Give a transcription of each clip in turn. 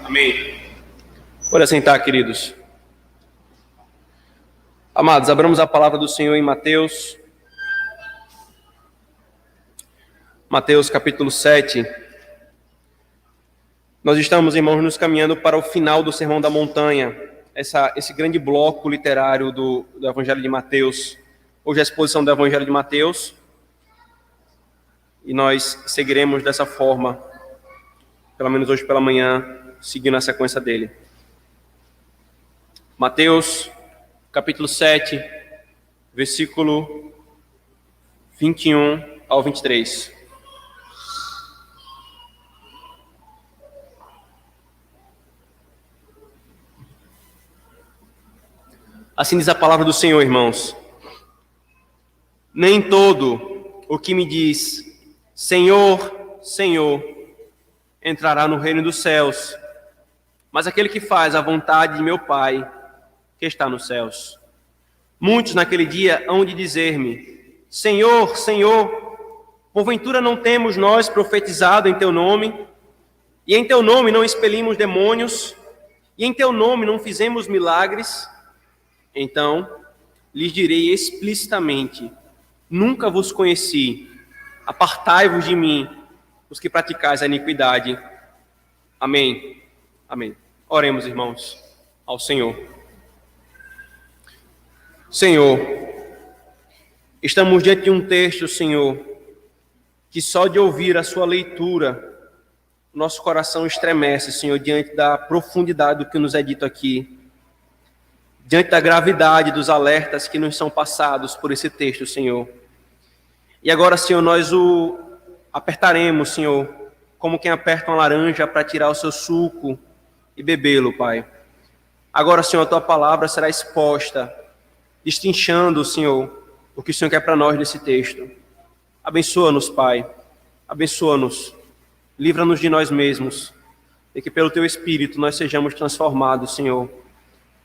Amém. Pode sentar, queridos. Amados, abramos a palavra do Senhor em Mateus. Mateus capítulo 7. Nós estamos, irmãos, nos caminhando para o final do Sermão da Montanha. Esse grande bloco literário do Evangelho de Mateus. Hoje é a exposição do Evangelho de Mateus. E nós seguiremos dessa forma, pelo menos hoje pela manhã, seguindo a sequência dele. Mateus, capítulo 7, versículo 21 ao 23. Assim diz a palavra do Senhor, irmãos. Nem todo o que me diz, Senhor, Senhor, entrará no reino dos céus, mas aquele que faz a vontade de meu Pai, que está nos céus. Muitos naquele dia hão de dizer-me, Senhor, Senhor, porventura não temos nós profetizado em teu nome, e em teu nome não expelimos demônios, e em teu nome não fizemos milagres? Então lhes direi explicitamente, nunca vos conheci, apartai-vos de mim, os que praticais a iniquidade. Amém. Amém. Oremos, irmãos, ao Senhor. Senhor, estamos diante de um texto, Senhor, que só de ouvir a sua leitura, nosso coração estremece, Senhor, diante da profundidade do que nos é dito aqui, diante da gravidade dos alertas que nos são passados por esse texto, Senhor. E agora, Senhor, nós o apertaremos, Senhor, como quem aperta uma laranja para tirar o seu suco e bebê-lo, Pai. Agora, Senhor, a tua palavra será exposta, destrinchando, Senhor, o que o Senhor quer para nós nesse texto. Abençoa-nos, Pai. Abençoa-nos. Livra-nos de nós mesmos. E que pelo teu Espírito nós sejamos transformados, Senhor.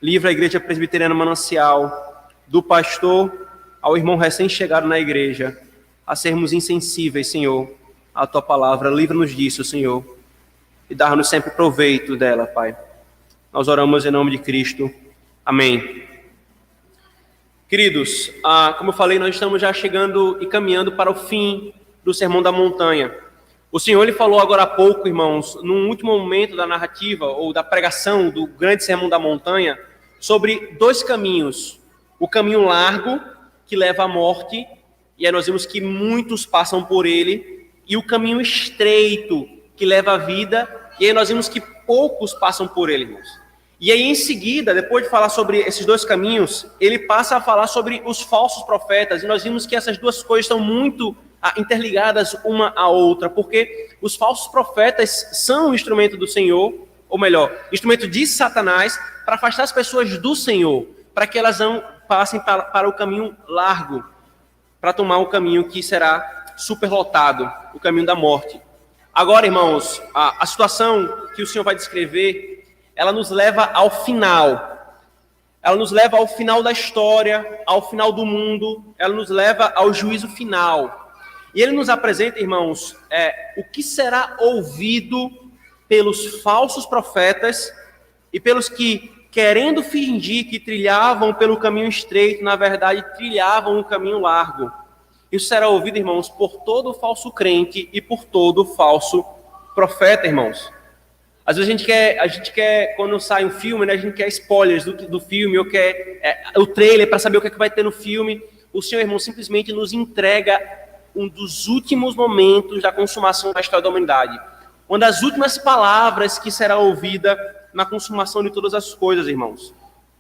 Livra a Igreja Presbiteriana Manancial, do pastor ao irmão recém-chegado na igreja, a sermos insensíveis, Senhor, à tua palavra. Livra-nos disso, Senhor, e dá-nos sempre proveito dela, Pai. Nós oramos em nome de Cristo. Amém. Queridos, como eu falei, nós estamos já chegando e caminhando para o fim do Sermão da Montanha. O Senhor, ele falou agora há pouco, irmãos, num último momento da narrativa, ou da pregação do grande Sermão da Montanha, sobre dois caminhos. O caminho largo, que leva à morte, e aí nós vimos que muitos passam por ele, e o caminho estreito, que leva à vida, e aí nós vimos que poucos passam por ele, irmãos. E aí em seguida, depois de falar sobre esses dois caminhos, ele passa a falar sobre os falsos profetas, e nós vimos que essas duas coisas estão muito interligadas uma à outra, porque os falsos profetas são um instrumento do Senhor, ou melhor, instrumento de Satanás, para afastar as pessoas do Senhor, para que elas não passem para o caminho largo, para tomar o caminho que será superlotado, o caminho da morte. Agora, irmãos, a situação que o Senhor vai descrever, ela nos leva ao final. Ela nos leva ao final da história, ao final do mundo, ela nos leva ao juízo final. E ele nos apresenta, irmãos, o que será ouvido pelos falsos profetas e pelos que, querendo fingir que trilhavam pelo caminho estreito, na verdade trilhavam um caminho largo. Isso será ouvido, irmãos, por todo falso crente e por todo falso profeta, irmãos. Às vezes a gente quer quando sai um filme, né, a gente quer spoilers do filme, ou quer o trailer para saber o que é que vai ter no filme. O Senhor, irmão, simplesmente nos entrega um dos últimos momentos da consumação da história da humanidade. Uma das últimas palavras que será ouvida na consumação de todas as coisas, irmãos.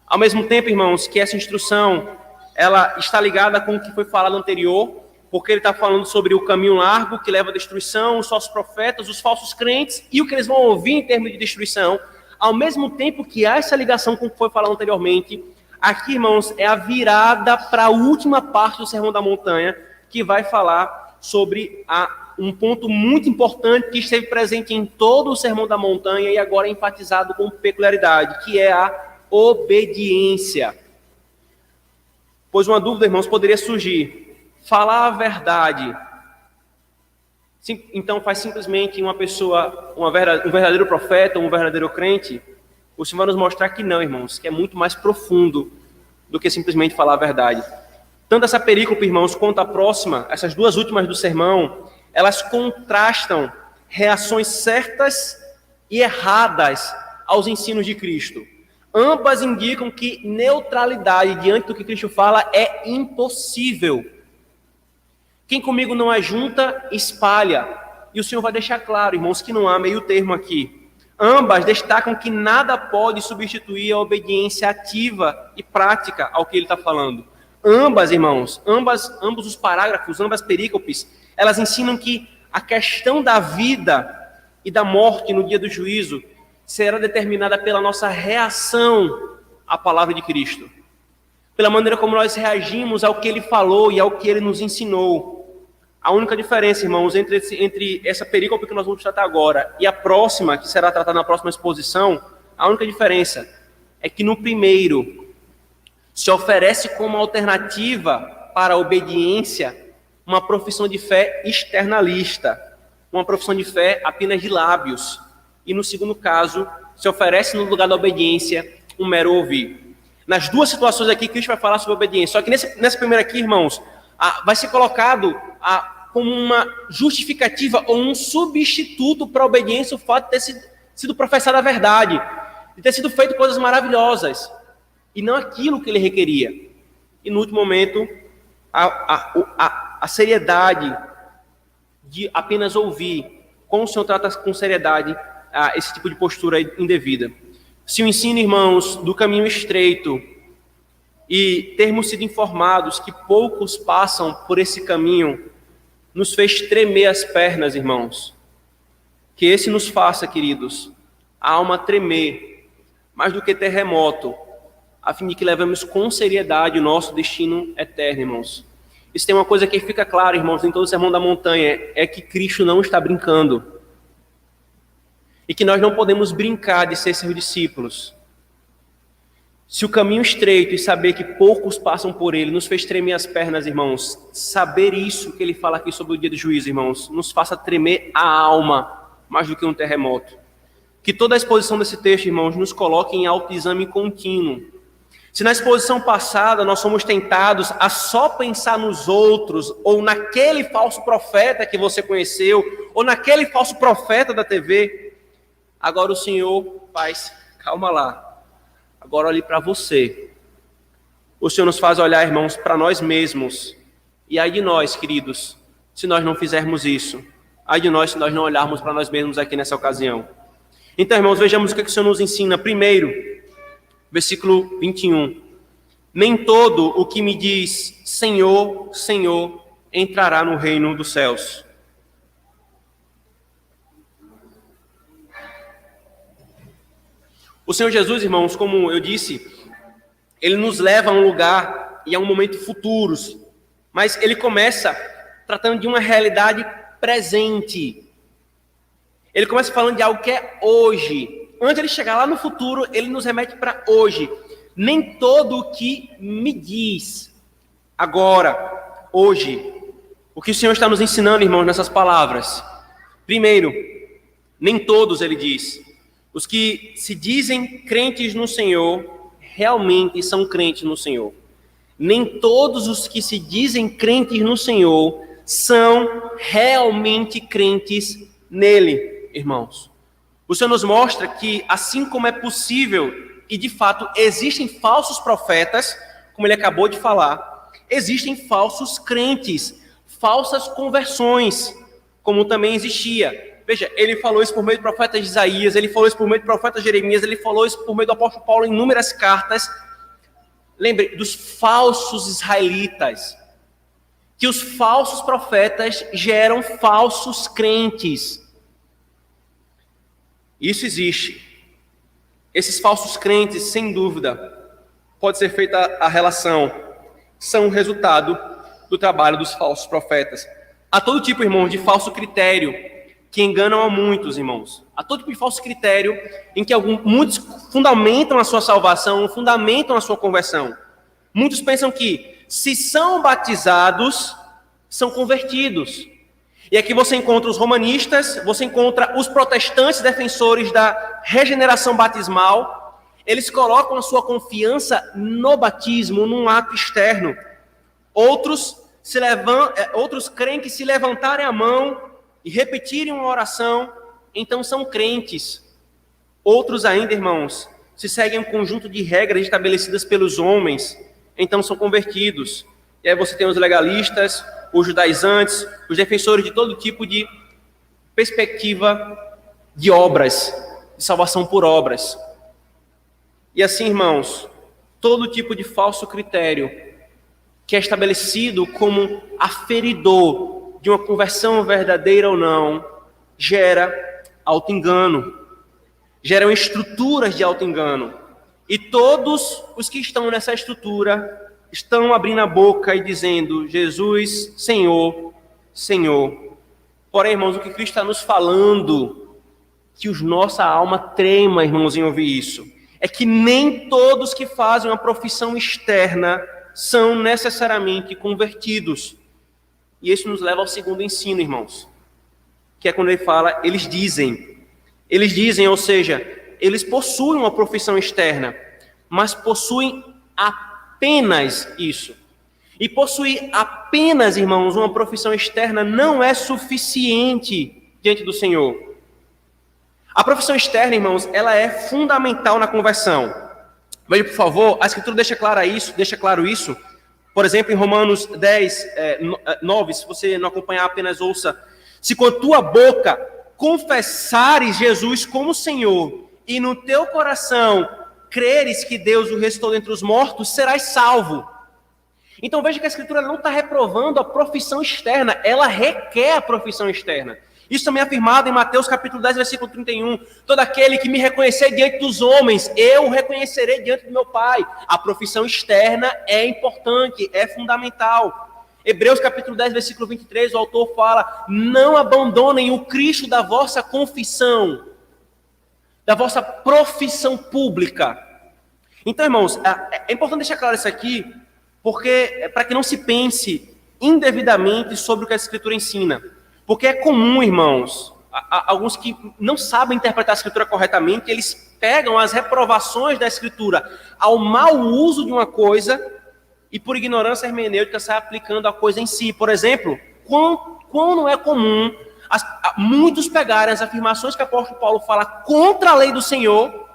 Ao mesmo tempo, irmãos, que essa instrução, ela está ligada com o que foi falado anterior, porque ele está falando sobre o caminho largo que leva à destruição, os falsos profetas, os falsos crentes, e o que eles vão ouvir em termos de destruição. Ao mesmo tempo que há essa ligação com o que foi falado anteriormente, aqui, irmãos, é a virada para a última parte do Sermão da Montanha, que vai falar sobre um ponto muito importante que esteve presente em todo o Sermão da Montanha e agora é enfatizado com peculiaridade, que é a obediência. Pois uma dúvida, irmãos, poderia surgir. Falar a verdade Então faz simplesmente uma pessoa, um verdadeiro profeta, um verdadeiro crente? O Senhor vai nos mostrar que não, irmãos, que é muito mais profundo do que simplesmente falar a verdade. Tanto essa perícope, irmãos, quanto a próxima, essas duas últimas do sermão, elas contrastam reações certas e erradas aos ensinos de Cristo. Ambas indicam que neutralidade diante do que Cristo fala é impossível. Quem comigo não ajunta, espalha. E o Senhor vai deixar claro, irmãos, que não há meio termo aqui. Ambas destacam que nada pode substituir a obediência ativa e prática ao que ele está falando. Ambas, irmãos, ambos os parágrafos, ambas as perícopes, elas ensinam que a questão da vida e da morte no dia do juízo será determinada pela nossa reação à palavra de Cristo, pela maneira como nós reagimos ao que ele falou e ao que ele nos ensinou. A única diferença, irmãos, entre essa perícope que nós vamos tratar agora e a próxima, que será tratada na próxima exposição, a única diferença é que no primeiro se oferece como alternativa para a obediência uma profissão de fé externalista, uma profissão de fé apenas de lábios. E no segundo caso, se oferece no lugar da obediência um mero ouvir. Nas duas situações aqui, Cristo vai falar sobre obediência. Só que nessa primeira aqui, irmãos, vai ser colocado como uma justificativa ou um substituto para a obediência o fato de ter sido professada a verdade, de ter sido feito coisas maravilhosas, e não aquilo que ele requeria. E no último momento, a seriedade de apenas ouvir, como o Senhor trata com seriedade esse tipo de postura indevida. Se o ensino, irmãos, do caminho estreito, e termos sido informados que poucos passam por esse caminho, nos fez tremer as pernas, irmãos. Que esse nos faça, queridos, a alma tremer, mais do que terremoto, a fim de que levemos com seriedade o nosso destino eterno, irmãos. Isso tem uma coisa que fica clara, irmãos, em todo o Sermão da Montanha, é que Cristo não está brincando. E que nós não podemos brincar de ser seus discípulos. Se o caminho estreito e saber que poucos passam por ele nos fez tremer as pernas, irmãos, saber isso que ele fala aqui sobre o dia do juízo, irmãos, nos faça tremer a alma mais do que um terremoto. Que toda a exposição desse texto, irmãos, nos coloque em autoexame contínuo. Se na exposição passada nós somos tentados a só pensar nos outros, ou naquele falso profeta que você conheceu, ou naquele falso profeta da TV, agora o Senhor faz, calma lá. Agora olhe para você. O Senhor nos faz olhar, irmãos, para nós mesmos. E ai de nós, queridos, se nós não fizermos isso. Ai de nós se nós não olharmos para nós mesmos aqui nessa ocasião. Então, irmãos, vejamos o que o Senhor nos ensina. Primeiro, versículo 21. Nem todo o que me diz Senhor, Senhor, entrará no reino dos céus. O Senhor Jesus, irmãos, como eu disse, ele nos leva a um lugar e a um momento futuros, mas ele começa tratando de uma realidade presente. Ele começa falando de algo que é hoje. Antes de ele chegar lá no futuro, ele nos remete para hoje. Nem todo o que me diz agora, hoje. O que o Senhor está nos ensinando, irmãos, nessas palavras? Primeiro, nem todos, ele diz. Os que se dizem crentes no Senhor, realmente são crentes no Senhor. Nem todos os que se dizem crentes no Senhor são realmente crentes nele, irmãos. O Senhor nos mostra que, assim como é possível, e de fato existem falsos profetas, como ele acabou de falar, existem falsos crentes, falsas conversões, como também existia. Veja, ele falou isso por meio do profeta Isaías, ele falou isso por meio do profeta Jeremias, ele falou isso por meio do apóstolo Paulo em inúmeras cartas. Lembre dos falsos israelitas, que os falsos profetas geram falsos crentes. Isso existe. Esses falsos crentes, sem dúvida, pode ser feita a relação, são resultado do trabalho dos falsos profetas. Há todo tipo, irmãos, de falso critério que enganam a muitos, irmãos. Há todo tipo de falso critério em que muitos fundamentam a sua salvação, fundamentam a sua conversão. Muitos pensam que, se são batizados, são convertidos. E aqui você encontra os romanistas, você encontra os protestantes defensores da regeneração batismal. Eles colocam a sua confiança no batismo, num ato externo. Outros creem que se levantarem a mão e repetirem uma oração, então são crentes. Outros ainda, irmãos, se seguem um conjunto de regras estabelecidas pelos homens, então são convertidos. E aí você tem os legalistas, os judaizantes, os defensores de todo tipo de perspectiva de obras, de salvação por obras. E assim, irmãos, todo tipo de falso critério que é estabelecido como aferidor de uma conversão verdadeira ou não, gera auto-engano, geram estruturas de auto-engano. E todos os que estão nessa estrutura estão abrindo a boca e dizendo: Jesus, Senhor, Senhor. Porém, irmãos, o que Cristo está nos falando, que nossa alma trema, irmãos, em ouvir isso, é que nem todos que fazem uma profissão externa são necessariamente convertidos. E isso nos leva ao segundo ensino, irmãos, que é quando ele fala, eles dizem, ou seja, eles possuem uma profissão externa, mas possuem apenas isso. E possuir apenas, irmãos, uma profissão externa não é suficiente diante do Senhor. A profissão externa, irmãos, ela é fundamental na conversão. Veja, por favor, a Escritura deixa claro isso. Por exemplo, em Romanos 10, 9, se você não acompanhar, apenas ouça. Se com a tua boca confessares Jesus como Senhor, e no teu coração creres que Deus o ressuscitou dentre os mortos, serás salvo. Então veja que a Escritura não está reprovando a profissão externa, ela requer a profissão externa. Isso também é afirmado em Mateus capítulo 10, versículo 31. Todo aquele que me reconhecer diante dos homens, eu o reconhecerei diante do meu Pai. A profissão externa é importante, é fundamental. Hebreus capítulo 10, versículo 23, o autor fala: não abandonem o Cristo da vossa confissão, da vossa profissão pública. Então, irmãos, é importante deixar claro isso aqui, porque para que não se pense indevidamente sobre o que a Escritura ensina. Porque é comum, irmãos, alguns que não sabem interpretar a Escritura corretamente, eles pegam as reprovações da Escritura ao mau uso de uma coisa e por ignorância hermenêutica sai aplicando a coisa em si. Por exemplo, quão não é comum muitos pegarem as afirmações que o apóstolo Paulo fala contra a lei do Senhor,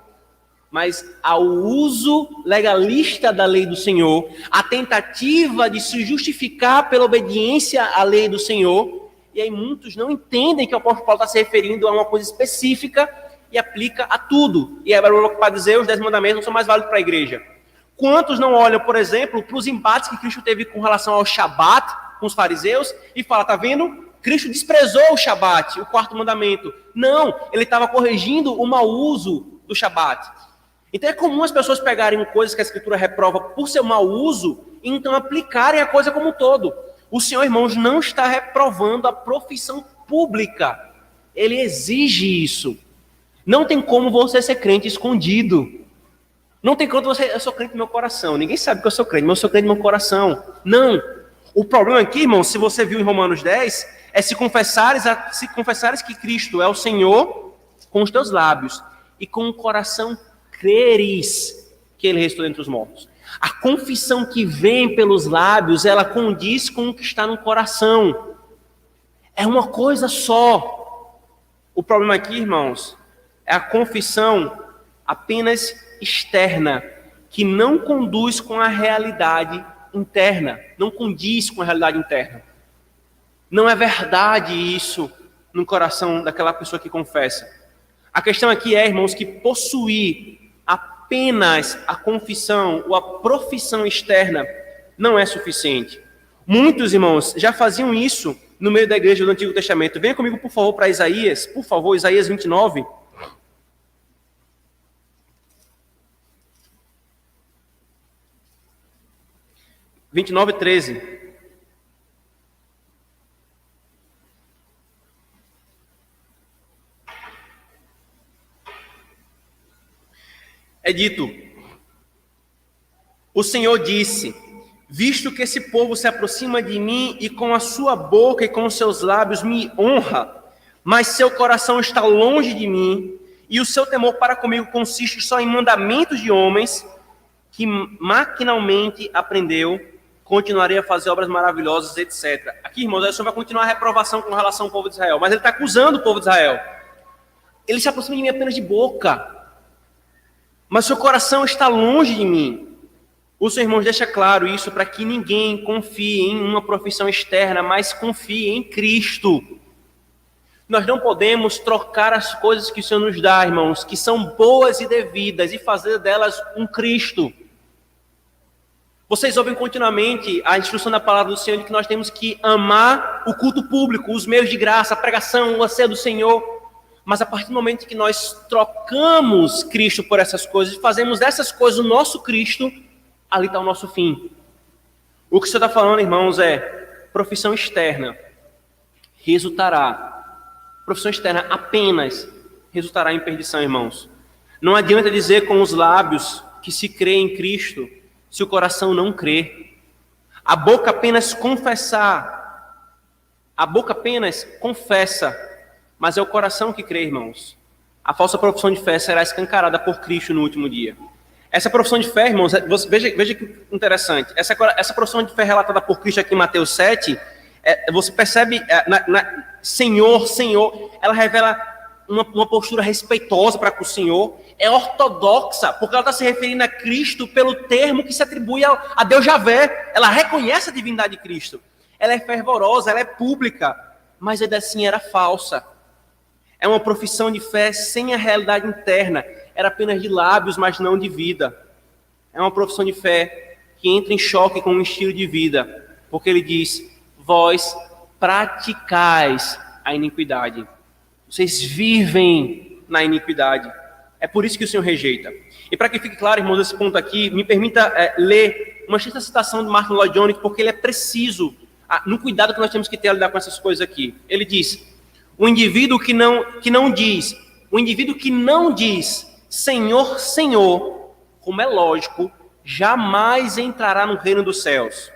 mas ao uso legalista da lei do Senhor, a tentativa de se justificar pela obediência à lei do Senhor. E aí muitos não entendem que o apóstolo Paulo está se referindo a uma coisa específica e aplica a tudo. E para dizer, os 10 mandamentos não são mais válidos para a igreja. Quantos não olham, por exemplo, para os embates que Cristo teve com relação ao Shabat, com os fariseus, e fala, tá vendo? Cristo desprezou o Shabat, o quarto mandamento. Não, ele estava corrigindo o mau uso do Shabat. Então é comum as pessoas pegarem coisas que a Escritura reprova por seu mau uso, e então aplicarem a coisa como um todo. O Senhor, irmãos, não está reprovando a profissão pública. Ele exige isso. Não tem como você ser crente escondido. Não tem como eu sou crente no meu coração. Ninguém sabe que eu sou crente, mas eu sou crente no meu coração. Não. O problema aqui, irmãos, se você viu em Romanos 10, é se confessares que Cristo é o Senhor com os teus lábios e com o coração creres que Ele ressuscitou dentre os mortos. A confissão que vem pelos lábios, ela condiz com o que está no coração. É uma coisa só. O problema aqui, irmãos, é a confissão apenas externa, que não conduz com a realidade interna, não condiz com a realidade interna. Não é verdade isso no coração daquela pessoa que confessa. A questão aqui é, irmãos, que possuir apenas a confissão ou a profissão externa não é suficiente. Muitos, irmãos, já faziam isso no meio da igreja do Antigo Testamento. Venha comigo, por favor, para Isaías. Por favor, Isaías 29. (29, 13). É dito: o Senhor disse, visto que esse povo se aproxima de mim e com a sua boca e com os seus lábios me honra, mas seu coração está longe de mim, e o seu temor para comigo consiste só em mandamentos de homens, que maquinalmente aprendeu, continuarei a fazer obras maravilhosas, etc. Aqui, irmãos, o Senhor vai continuar a reprovação com relação ao povo de Israel, mas ele está acusando o povo de Israel. Ele se aproxima de mim apenas de boca, mas seu coração está longe de mim. O Senhor, irmãos, deixa claro isso para que ninguém confie em uma profissão externa, mas confie em Cristo. Nós não podemos trocar as coisas que o Senhor nos dá, irmãos, que são boas e devidas, e fazer delas um Cristo. Vocês ouvem continuamente a instrução da palavra do Senhor de que nós temos que amar o culto público, os meios de graça, a pregação, a ceia do Senhor. Mas a partir do momento que nós trocamos Cristo por essas coisas, e fazemos dessas coisas o nosso Cristo, ali está o nosso fim. O que o Senhor está falando, irmãos, é profissão externa profissão externa apenas resultará em perdição, irmãos. Não adianta dizer com os lábios que se crê em Cristo, se o coração não crê. A boca apenas confessa, mas é o coração que crê, irmãos. A falsa profissão de fé será escancarada por Cristo no último dia. Essa profissão de fé, irmãos, veja que interessante. Essa profissão de fé relatada por Cristo aqui em Mateus 7, você percebe, Senhor, Senhor, ela revela uma postura respeitosa para com o Senhor, é ortodoxa, porque ela está se referindo a Cristo pelo termo que se atribui a Deus Javé. Ela reconhece a divindade de Cristo. Ela é fervorosa, ela é pública, mas ainda assim era falsa. É uma profissão de fé sem a realidade interna. Era apenas de lábios, mas não de vida. É uma profissão de fé que entra em choque com o estilo de vida, porque ele diz: vós praticais a iniquidade. Vocês vivem na iniquidade. É por isso que o Senhor rejeita. E para que fique claro, irmãos, esse ponto aqui, me permita ler uma extensa citação de Martin Lloyd Jones, porque ele é preciso no cuidado que nós temos que ter a lidar com essas coisas aqui. Ele diz: o indivíduo que não diz Senhor, Senhor, como é lógico, jamais entrará no reino dos céus.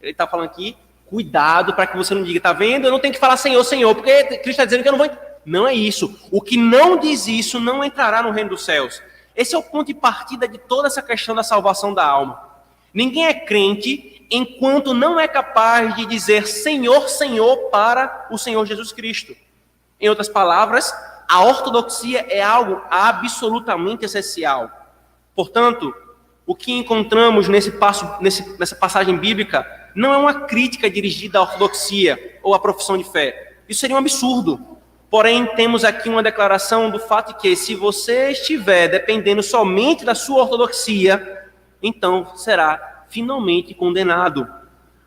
Ele está falando aqui, cuidado para que você não diga, está vendo? Eu não tenho que falar Senhor, Senhor, porque Cristo está dizendo que eu não vou entrar. Não é isso. O que não diz isso não entrará no reino dos céus. Esse é o ponto de partida de toda essa questão da salvação da alma. Ninguém é crente enquanto não é capaz de dizer Senhor, Senhor para o Senhor Jesus Cristo. Em outras palavras, a ortodoxia é algo absolutamente essencial. Portanto, o que encontramos nessa passagem bíblica não é uma crítica dirigida à ortodoxia ou à profissão de fé. Isso seria um absurdo. Porém, temos aqui uma declaração do fato de que, se você estiver dependendo somente da sua ortodoxia, então será finalmente condenado.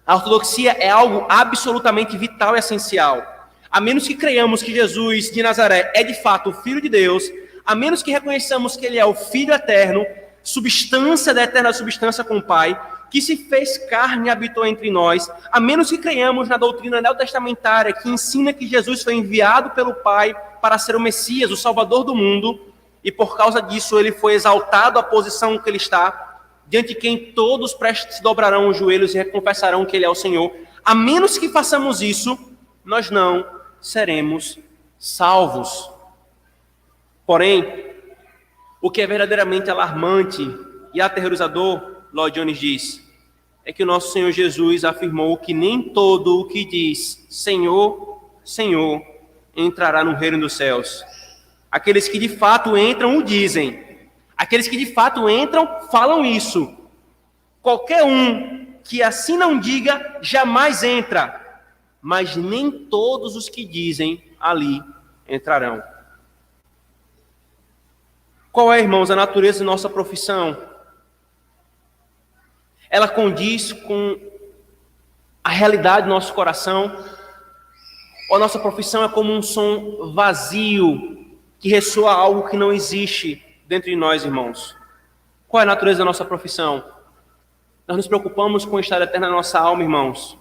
A ortodoxia é algo absolutamente vital e essencial. A menos que creiamos que Jesus de Nazaré é de fato o Filho de Deus, a menos que reconheçamos que ele é o Filho eterno, substância da eterna substância com o Pai, que se fez carne e habitou entre nós, a menos que creiamos na doutrina neotestamentária que ensina que Jesus foi enviado pelo Pai para ser o Messias, o Salvador do mundo, e por causa disso ele foi exaltado à posição que ele está, diante de quem todos prestes se dobrarão os joelhos e confessarão que ele é o Senhor. A menos que façamos isso, nós não seremos salvos. Porém, o que é verdadeiramente alarmante e aterrorizador, Lloyd Jones diz, é que o nosso Senhor Jesus afirmou que nem todo o que diz Senhor, Senhor, entrará no reino dos céus. Aqueles que de fato entram o dizem. Aqueles que de fato entram falam isso. Qualquer um que assim não diga, jamais entra. Mas nem todos os que dizem ali entrarão. Qual é, irmãos, a natureza de nossa profissão? Ela condiz com a realidade do nosso coração? Ou a nossa profissão é como um som vazio que ressoa algo que não existe dentro de nós, irmãos? Qual é a natureza da nossa profissão? Nós nos preocupamos com o estado eterno da nossa alma, irmãos.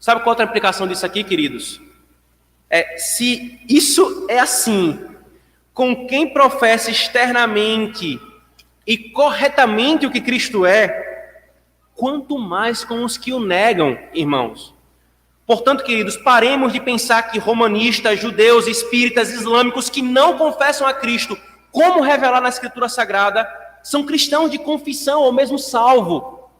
Sabe qual é outra implicação disso aqui, queridos? Se isso é assim, com quem professa externamente e corretamente o que Cristo é, quanto mais com os que o negam, irmãos. Portanto, queridos, paremos de pensar que romanistas, judeus, espíritas, islâmicos que não confessam a Cristo, como revelar na Escritura Sagrada, são cristãos de confissão ou mesmo salvo.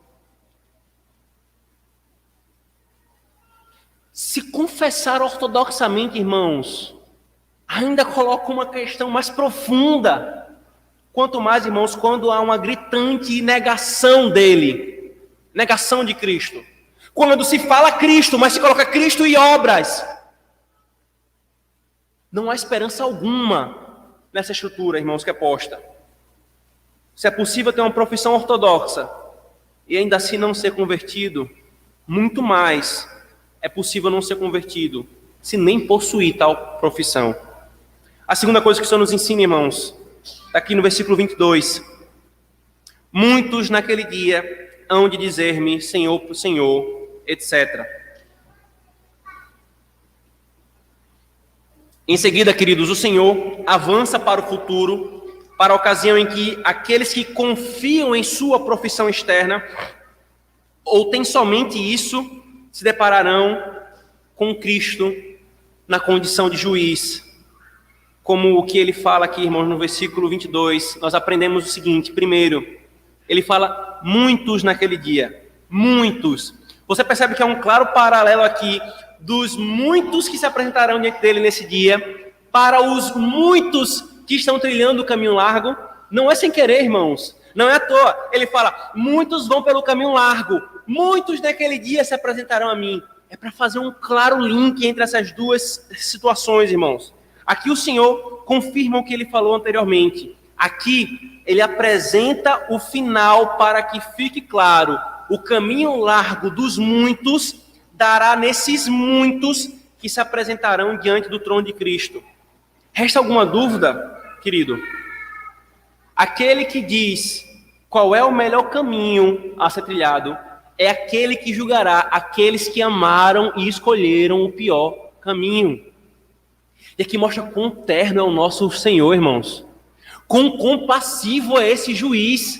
Se confessar ortodoxamente, irmãos, ainda coloca uma questão mais profunda. Quanto mais, irmãos, quando há uma gritante negação dele, negação de Cristo. Quando se fala Cristo, mas se coloca Cristo e obras, não há esperança alguma nessa estrutura, irmãos, que é posta. Se é possível ter uma profissão ortodoxa e ainda assim não ser convertido, muito mais é possível não ser convertido se nem possuir tal profissão. A segunda coisa que o Senhor nos ensina, irmãos, está aqui no versículo 22. Muitos naquele dia hão de dizer-me, Senhor, Senhor, etc. Em seguida, queridos, o Senhor avança para o futuro, para a ocasião em que aqueles que confiam em sua profissão externa, ou têm somente isso, se depararão com Cristo na condição de juiz. Como o que ele fala aqui, irmãos, no versículo 22, nós aprendemos o seguinte. Primeiro, ele fala muitos naquele dia. Muitos. Você percebe que há um claro paralelo aqui dos muitos que se apresentarão diante dele nesse dia para os muitos que estão trilhando o caminho largo. Não é sem querer, irmãos. Não é à toa. Ele fala, muitos vão pelo caminho largo. Muitos naquele dia se apresentarão a mim. É para fazer um claro link entre essas duas situações, irmãos. Aqui o Senhor confirma o que ele falou anteriormente. Aqui ele apresenta o final para que fique claro. O caminho largo dos muitos dará nesses muitos que se apresentarão diante do trono de Cristo. Resta alguma dúvida, querido? Aquele que diz qual é o melhor caminho a ser trilhado é aquele que julgará aqueles que amaram e escolheram o pior caminho. E aqui mostra quão terno é o nosso Senhor, irmãos. Quão compassivo é esse juiz.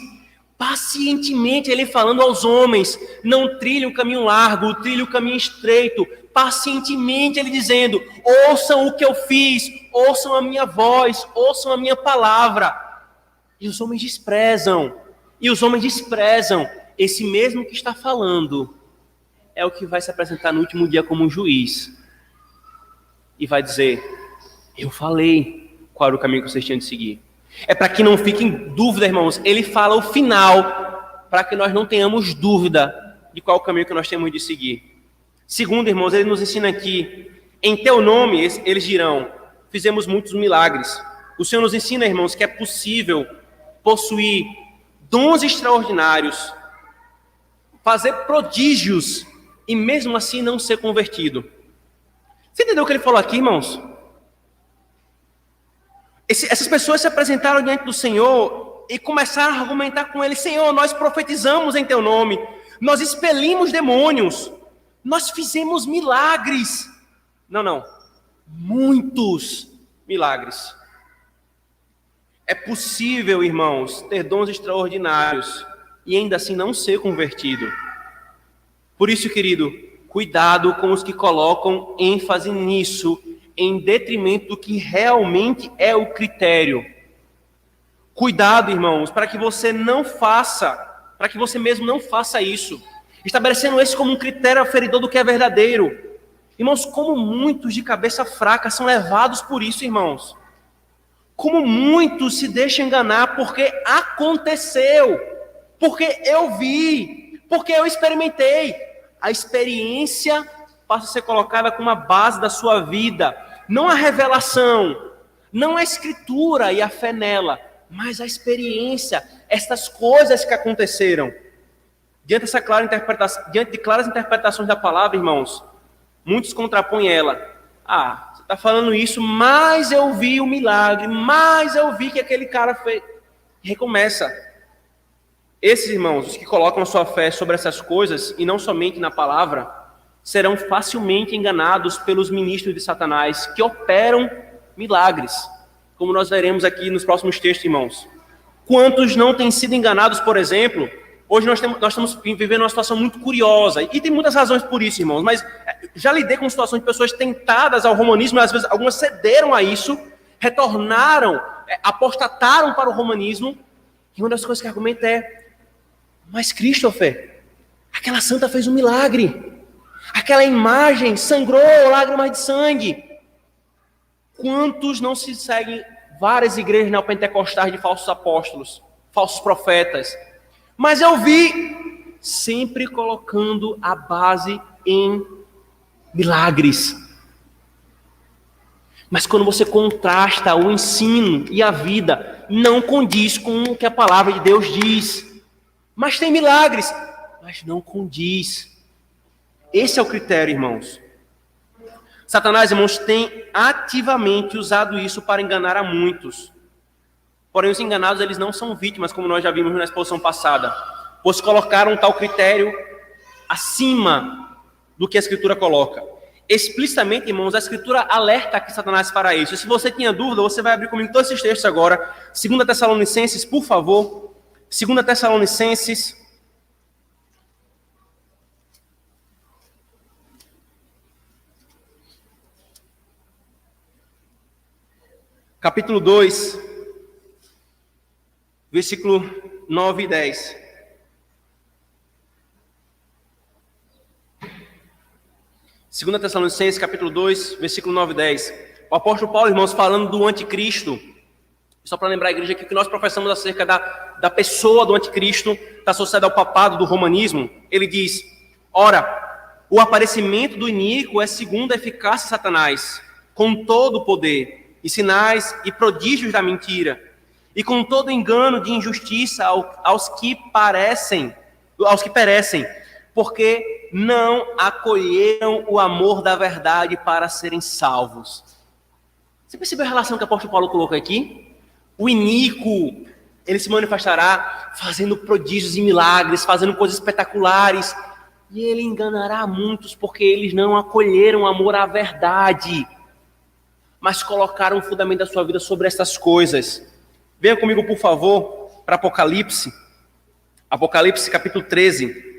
Pacientemente ele falando aos homens, não trilhe o caminho largo, trilhe o caminho estreito. Pacientemente ele dizendo, ouçam o que eu fiz, ouçam a minha voz, ouçam a minha palavra. E os homens desprezam. Esse mesmo que está falando é o que vai se apresentar no último dia como um juiz. E vai dizer, eu falei qual era o caminho que vocês tinham de seguir. É para que não fiquem dúvida, irmãos. Ele fala o final, para que nós não tenhamos dúvida de qual o caminho que nós temos de seguir. Segundo, irmãos, ele nos ensina aqui, em teu nome, eles dirão, fizemos muitos milagres. O Senhor nos ensina, irmãos, que é possível possuir dons extraordinários, fazer prodígios e mesmo assim não ser convertido. Você entendeu o que ele falou aqui, irmãos? Essas pessoas se apresentaram diante do Senhor e começaram a argumentar com ele, Senhor, nós profetizamos em teu nome, nós expelimos demônios, nós fizemos milagres. Não, muitos milagres. É possível, irmãos, ter dons extraordinários e ainda assim não ser convertido. Por isso, querido, cuidado com os que colocam ênfase nisso, em detrimento do que realmente é o critério. Cuidado, irmãos, para que você mesmo não faça isso, estabelecendo esse como um critério aferidor do que é verdadeiro. Irmãos, como muitos de cabeça fraca são levados por isso, irmãos. Como muitos se deixam enganar porque aconteceu, porque eu vi, porque eu experimentei. A experiência passa a ser colocada como a base da sua vida, não a revelação, não a escritura e a fé nela, mas a experiência, estas coisas que aconteceram. Diante de claras interpretações da palavra, irmãos, muitos contrapõem ela. Você está falando isso, mas eu vi o milagre, mas eu vi que aquele cara fez. Recomeça. Esses irmãos, os que colocam a sua fé sobre essas coisas, e não somente na palavra, serão facilmente enganados pelos ministros de Satanás, que operam milagres, como nós veremos aqui nos próximos textos, irmãos. Quantos não têm sido enganados, por exemplo, Hoje nós estamos vivendo uma situação muito curiosa, e tem muitas razões por isso, irmãos, mas já lidei com situações de pessoas tentadas ao romanismo, e às vezes algumas cederam a isso, retornaram, apostataram para o romanismo, e uma das coisas que argumenta é: mas Christopher, aquela santa fez um milagre, aquela imagem sangrou lágrimas de sangue. Quantos não se seguem várias igrejas neopentecostais de falsos apóstolos, falsos profetas? Mas eu vi sempre colocando a base em milagres. Mas quando você contrasta o ensino e a vida, não condiz com o que a palavra de Deus diz. Mas tem milagres, mas não condiz. Esse é o critério, irmãos. Satanás, irmãos, tem ativamente usado isso para enganar a muitos. Porém, os enganados, eles não são vítimas, como nós já vimos na exposição passada, pois colocaram tal critério acima do que a Escritura coloca. Explicitamente, irmãos, a Escritura alerta que Satanás fará isso. E se você tinha dúvida, você vai abrir comigo todos esses textos agora. 2 Tessalonicenses, por favor. 2 Tessalonicenses, capítulo 2, versículo 9 e 10. Segunda Tessalonicenses, capítulo 2, versículo 9 e 10. O apóstolo Paulo, irmãos, falando do anticristo, só para lembrar a igreja aqui que nós professamos acerca da pessoa do anticristo, está associada ao papado do romanismo, ele diz: ora, o aparecimento do iníquo é segundo a eficácia de Satanás, com todo o poder, e sinais e prodígios da mentira, e com todo engano de injustiça aos que perecem, porque não acolheram o amor da verdade para serem salvos. Você percebeu a relação que o apóstolo Paulo colocou aqui? O iníquo, ele se manifestará fazendo prodígios e milagres, fazendo coisas espetaculares, e ele enganará muitos porque eles não acolheram o amor à verdade, mas colocaram o fundamento da sua vida sobre essas coisas. Venha comigo, por favor, para Apocalipse. Apocalipse, capítulo 13.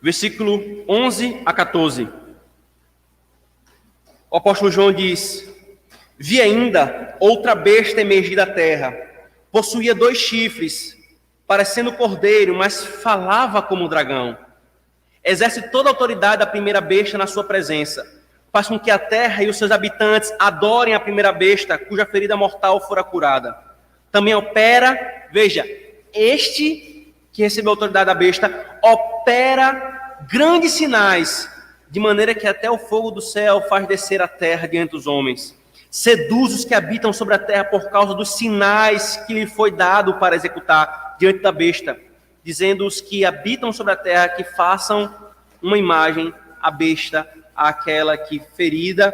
Versículo 11 a 14. O apóstolo João diz: vi ainda outra besta emergir da terra. Possuía 2 chifres, parecendo cordeiro, mas falava como dragão. Exerce toda a autoridade da primeira besta na sua presença. Faz com que a terra e os seus habitantes adorem a primeira besta, cuja ferida mortal fora curada. Também opera, veja, este que recebeu a autoridade da besta, opera grandes sinais, de maneira que até o fogo do céu faz descer a terra diante dos homens. Seduz os que habitam sobre a terra por causa dos sinais que lhe foi dado para executar diante da besta, dizendo os que habitam sobre a terra que façam uma imagem à besta, àquela que ferida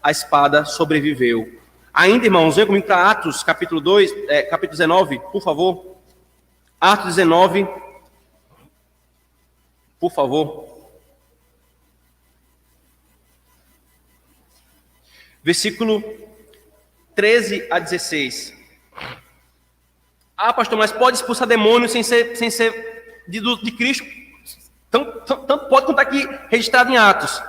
a espada sobreviveu. Ainda, irmãos, venha comigo para Atos, capítulo 19, por favor. Atos 19, por favor. Versículo 13 a 16. Ah, pastor, mas pode expulsar demônios sem ser de Cristo? Tanto pode contar aqui registrado em Atos.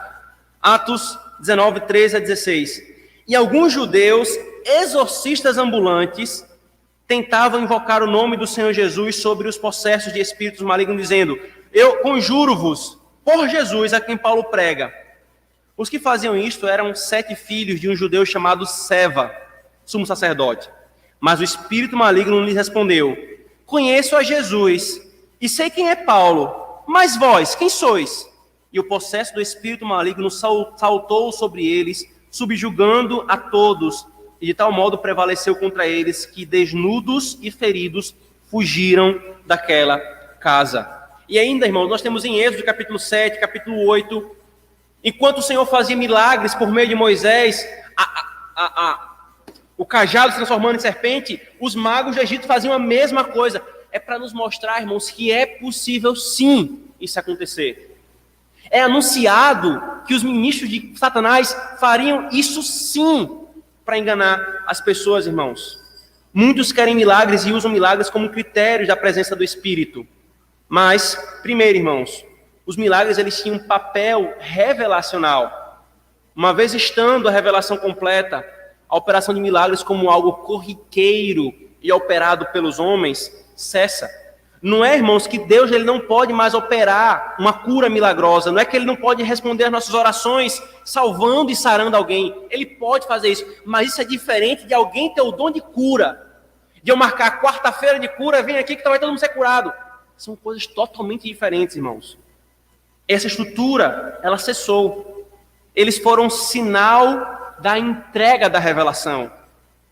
Atos 19, 13 a 16. E alguns judeus, exorcistas ambulantes, tentavam invocar o nome do Senhor Jesus sobre os possessos de espíritos malignos, dizendo: eu conjuro-vos por Jesus a quem Paulo prega. Os que faziam isto eram 7 filhos de um judeu chamado Seva, sumo sacerdote. Mas o espírito maligno lhes respondeu: conheço a Jesus e sei quem é Paulo, mas vós, quem sois? E o possesso do espírito maligno saltou sobre eles, subjugando a todos, e de tal modo prevaleceu contra eles que, desnudos e feridos, fugiram daquela casa. E ainda, irmãos, nós temos em Êxodo capítulo 7, capítulo 8, enquanto o Senhor fazia milagres por meio de Moisés, o cajado se transformando em serpente, os magos do Egito faziam a mesma coisa. É para nos mostrar, irmãos, que é possível sim isso acontecer. É anunciado que os ministros de Satanás fariam isso sim para enganar as pessoas, irmãos. Muitos querem milagres e usam milagres como critérios da presença do Espírito. Mas, primeiro, irmãos, os milagres eles tinham um papel revelacional. Uma vez estando a revelação completa, a operação de milagres como algo corriqueiro e operado pelos homens cessa. Não é, irmãos, que Deus ele não pode mais operar uma cura milagrosa. Não é que ele não pode responder às nossas orações salvando e sarando alguém. Ele pode fazer isso, mas isso é diferente de alguém ter o dom de cura. De eu marcar quarta-feira de cura, vem aqui que vai todo mundo ser curado. São coisas totalmente diferentes, irmãos. Essa estrutura, ela cessou. Eles foram sinal da entrega da revelação.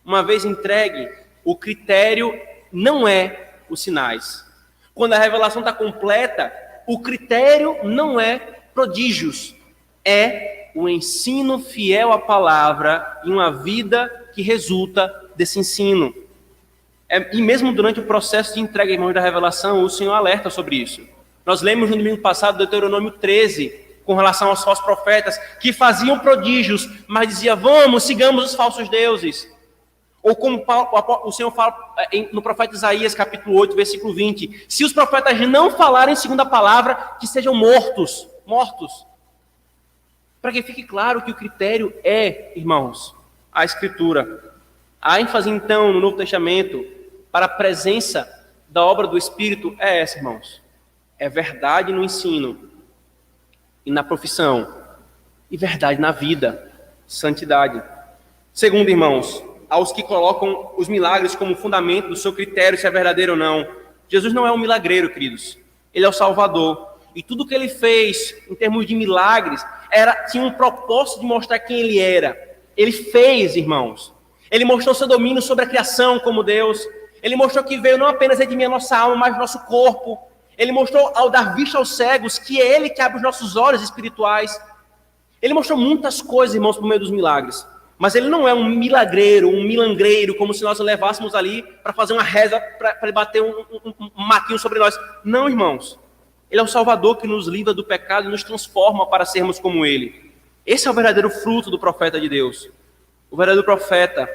Uma vez entregue, o critério não é os sinais. Quando a revelação está completa, o critério não é prodígios. É o ensino fiel à palavra e uma vida que resulta desse ensino. E mesmo durante o processo de entrega, irmãos, da revelação, o Senhor alerta sobre isso. Nós lemos no domingo passado, Deuteronômio 13, com relação aos falsos profetas, que faziam prodígios, mas dizia, vamos, sigamos os falsos deuses. Ou como o Senhor fala no profeta Isaías, capítulo 8, versículo 20, se os profetas não falarem segundo a palavra, que sejam mortos. Para que fique claro que o critério é, irmãos, a Escritura. A ênfase, então, no Novo Testamento, para a presença da obra do Espírito é essa, irmãos. É verdade no ensino e na profissão, e verdade na vida, santidade. Segundo, irmãos, aos que colocam os milagres como fundamento do seu critério, se é verdadeiro ou não. Jesus não é um milagreiro, queridos. Ele é o Salvador. E tudo que ele fez, em termos de milagres, tinha um propósito de mostrar quem ele era. Ele fez, irmãos. Ele mostrou seu domínio sobre a criação como Deus. Ele mostrou que veio não apenas redimir a nossa alma, mas o nosso corpo. Ele mostrou, ao dar vista aos cegos, que é ele que abre os nossos olhos espirituais. Ele mostrou muitas coisas, irmãos, por meio dos milagres. Mas ele não é um milagreiro, um milangreiro, como se nós o levássemos ali para fazer uma reza, para bater um matinho sobre nós. Não, irmãos. Ele é o Salvador que nos livra do pecado e nos transforma para sermos como ele. Esse é o verdadeiro fruto do profeta de Deus. O verdadeiro profeta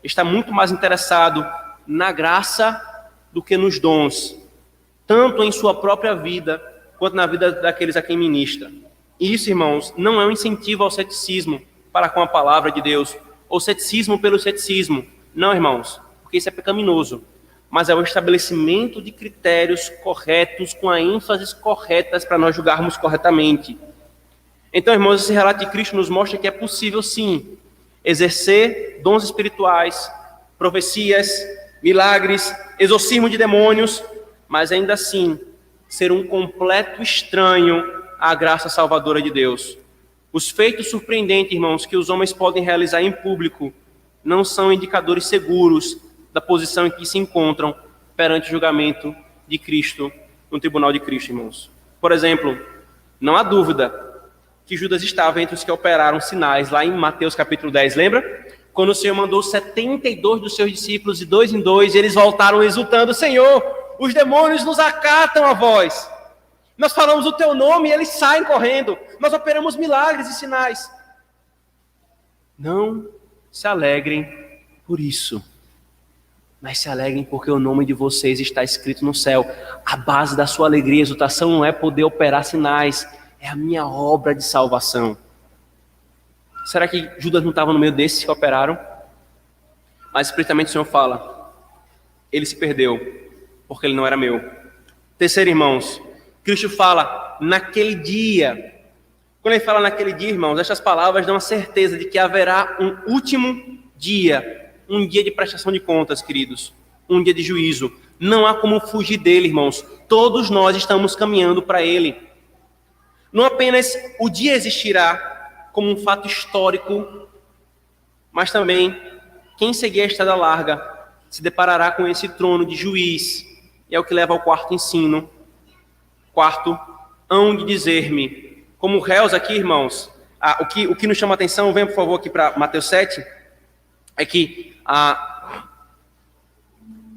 está muito mais interessado na graça do que nos dons, tanto em sua própria vida, quanto na vida daqueles a quem ministra. E isso, irmãos, não é um incentivo ao ceticismo para com a palavra de Deus, ou ceticismo pelo ceticismo. Não, irmãos, porque isso é pecaminoso. Mas é o estabelecimento de critérios corretos, com a ênfase corretas para nós julgarmos corretamente. Então, irmãos, esse relato de Cristo nos mostra que é possível, sim, exercer dons espirituais, profecias, milagres, exorcismo de demônios, mas ainda assim ser um completo estranho à graça salvadora de Deus. Os feitos surpreendentes, irmãos, que os homens podem realizar em público não são indicadores seguros da posição em que se encontram perante o julgamento de Cristo, no tribunal de Cristo, irmãos. Por exemplo, não há dúvida que Judas estava entre os que operaram sinais lá em Mateus capítulo 10, lembra? Quando o Senhor mandou 72 dos seus discípulos de 2 em 2, eles voltaram exultando, Senhor, os demônios nos acatam a voz. Nós falamos o teu nome e eles saem correndo. Nós operamos milagres e sinais. Não se alegrem por isso, mas se alegrem porque o nome de vocês está escrito no céu. A base da sua alegria e exultação não é poder operar sinais, é a minha obra de salvação. Será que Judas não estava no meio desses que operaram? Mas explicitamente o Senhor fala, ele se perdeu, porque ele não era meu. Terceiro, irmãos, Cristo fala, naquele dia. Quando ele fala naquele dia, irmãos, estas palavras dão a certeza de que haverá um último dia, um dia de prestação de contas, queridos, um dia de juízo. Não há como fugir dele, irmãos. Todos nós estamos caminhando para ele. Não apenas o dia existirá como um fato histórico, mas também quem seguir a estrada larga se deparará com esse trono de juiz. E é o que leva ao quarto ensino. Quarto, hão de dizer-me, como réus aqui, irmãos, o que nos chama a atenção, vem por favor aqui para Mateus 7, é que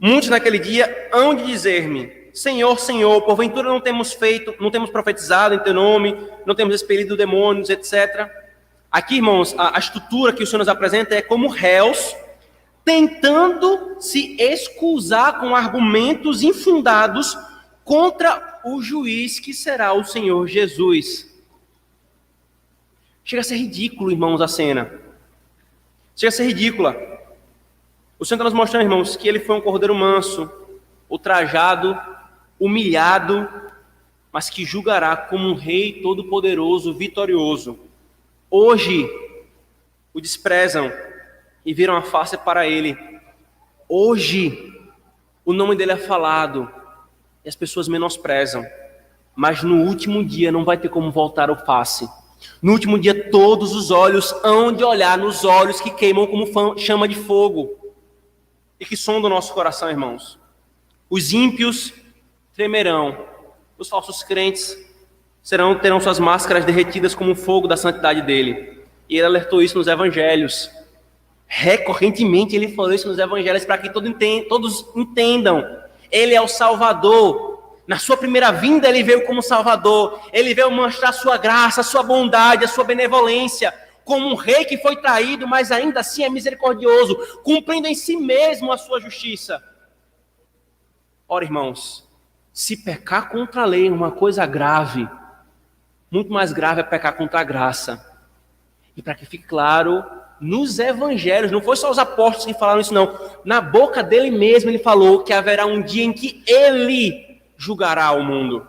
muitos naquele dia hão de dizer-me, Senhor, Senhor, porventura não temos profetizado em teu nome, não temos expelido demônios, etc. Aqui, irmãos, a estrutura que o Senhor nos apresenta é como réus tentando se excusar com argumentos infundados contra o juiz que será o Senhor Jesus. Chega a ser ridículo, irmãos, a cena. Chega a ser ridícula. O Senhor está nos mostrando, irmãos, que ele foi um cordeiro manso, ultrajado, humilhado, mas que julgará como um rei todo-poderoso, vitorioso. Hoje o desprezam e viram a face para ele. Hoje o nome dele é falado e as pessoas menosprezam. Mas no último dia não vai ter como voltar ao face. No último dia todos os olhos hão de olhar nos olhos que queimam como chama de fogo e que sondam o nosso coração, irmãos. Os ímpios tremerão, os falsos crentes terão suas máscaras derretidas como o fogo da santidade dele. E ele alertou isso nos evangelhos. Recorrentemente ele falou isso nos evangelhos para que todos entendam. Ele é o Salvador. Na sua primeira vinda ele veio como Salvador. Ele veio mostrar a sua graça, a sua bondade, a sua benevolência, como um rei que foi traído, mas ainda assim é misericordioso, cumprindo em si mesmo a sua justiça. Ora, irmãos, se pecar contra a lei é uma coisa grave, muito mais grave é pecar contra a graça. E para que fique claro, nos evangelhos, não foi só os apóstolos que falaram isso não, na boca dele mesmo ele falou que haverá um dia em que ele julgará o mundo.